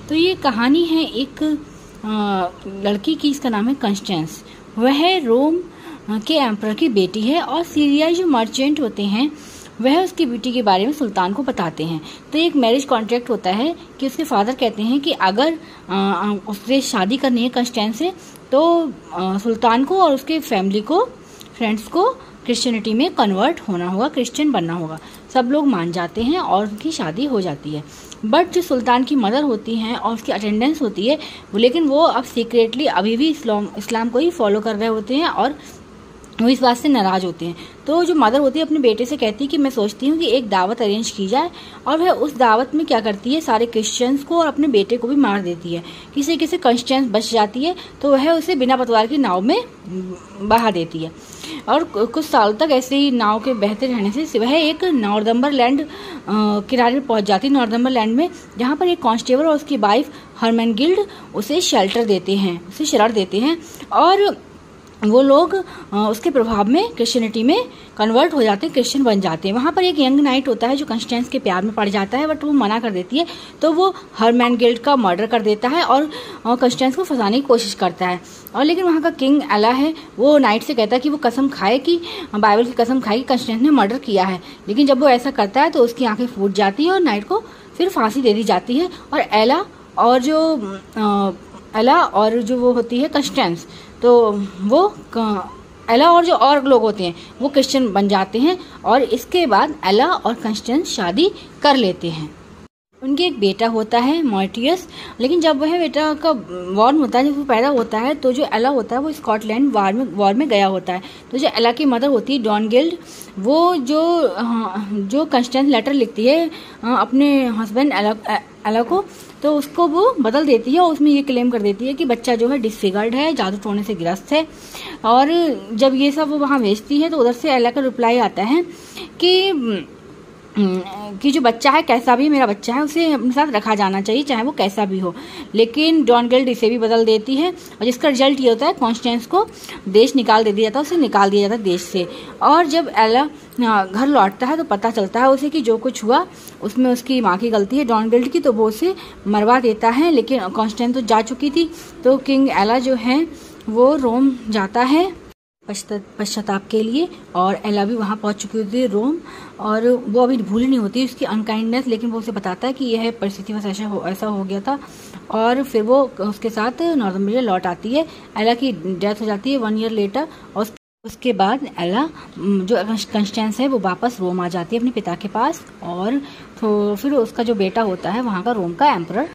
तो ये कहानी है एक लड़की की, इसका नाम है कंस्टेंस। वह रोम के एम्परर की बेटी है और सीरिया जो मर्चेंट होते हैं वह उसकी बेटी के बारे में सुल्तान को बताते हैं। तो एक मैरिज कॉन्ट्रैक्ट होता है कि उसके फादर कहते हैं कि अगर उससे शादी करनी है कंस्टेंस से तो सुल्तान को और उसके फैमिली को, फ्रेंड्स को क्रिश्चियनिटी में कन्वर्ट होना होगा, क्रिश्चियन बनना होगा। सब लोग मान जाते हैं और उनकी शादी हो जाती है। बट जो सुल्तान की मदर होती हैं और उसकी अटेंडेंस होती है लेकिन वो अब सीक्रेटली अभी भी इस्लाम को ही फॉलो कर रहे होते हैं और वो इस बात से नाराज होते हैं। तो जो मदर होती है अपने बेटे से कहती है कि मैं सोचती हूँ कि एक दावत अरेंज की जाए, और वह उस दावत में क्या करती है, सारे क्रिश्चियंस को और अपने बेटे को भी मार देती है। किसी किसी कंस्टेंस बच जाती है तो वह उसे बिना पतवार की नाव में बहा देती है। और कुछ साल तक ऐसे ही नाव के बहते रहने से वह एक नॉर्थम्बरलैंड किनारे पहुंच जाती है, नॉर्थम्बरलैंड में, जहाँ पर एक कांस्टेबल और उसकी वाइफ हरमेनगिल्ड उसे शेल्टर देते हैं, उसे शरण देते हैं, और वो लोग उसके प्रभाव में क्रिश्चियनिटी में कन्वर्ट हो जाते हैं, क्रिश्चियन बन जाते हैं। वहाँ पर एक यंग नाइट होता है जो कंस्टेंस के प्यार में पड़ जाता है, बट वो मना कर देती है। तो वो हरमेनगिल्ड का मर्डर कर देता है और कंस्टेंस को फंसाने की कोशिश करता है। और लेकिन वहाँ का किंग एला है, वो नाइट से कहता है कि वो कसम खाए, कि बाइबल की कसम खाए कि कंस्टेंस ने मर्डर किया है। लेकिन जब वो ऐसा करता है तो उसकी आंखें फूट जाती है और नाइट को फिर फांसी दे दी जाती है। और एला और जो वो होती है कंस्टेंस, तो वो एला और जो और लोग होते हैं वो क्रिश्चियन बन जाते हैं। और इसके बाद एला और कंस्टेंस शादी कर लेते हैं। उनके एक बेटा होता है मॉर्टियस। लेकिन जब वह बेटा का वॉर्न होता है, जब वो पैदा होता है, तो जो एला होता है वो स्कॉटलैंड वॉर में गया होता है। तो जो एला की मदर होती है डॉनगिल्ड, वो जो कंस्टेंस लेटर लिखती है अपने हस्बैंड एला को, तो उसको वो बदल देती है और उसमें ये क्लेम कर देती है कि बच्चा जो है डिसफिगर्ड है, जादू टोने से ग्रस्त है। और जब ये सब वो वहाँ भेजती है तो उधर से एला का रिप्लाई आता है कि जो बच्चा है, कैसा भी मेरा बच्चा है, उसे अपने साथ रखा जाना चाहिए, चाहे वो कैसा भी हो। लेकिन डॉनगिल्ड इसे भी बदल देती है और जिसका रिजल्ट ये होता है कॉन्स्टेंस को देश निकाल दे दिया जाता है, उसे निकाल दिया जाता है देश से। और जब एला घर लौटता है तो पता चलता है उसे कि जो कुछ हुआ उसमें उसकी माँ की गलती है, डॉनगिल्ड की, तो वो उसे मरवा देता है। लेकिन कॉन्स्टेंस तो जा चुकी थी, तो किंग एला जो है वो रोम जाता है पश्चाताप के लिए, और एला भी वहाँ पहुँच चुकी होती है रोम, और वो अभी भूली नहीं होती उसकी अनकाइंडनेस। लेकिन वो उसे बताता है कि यह परिस्थिति बस ऐसा हो गया था, और फिर वो उसके साथ नॉर्थम्बरिया लौट आती है। एला की डेथ हो जाती है 1 ईयर लेटर, और उसके बाद एला जो कंस्टेंस है वो वापस रोम आ जाती है अपने पिता के पास, और तो फिर उसका जो बेटा होता है वहाँ का रोम का एम्परर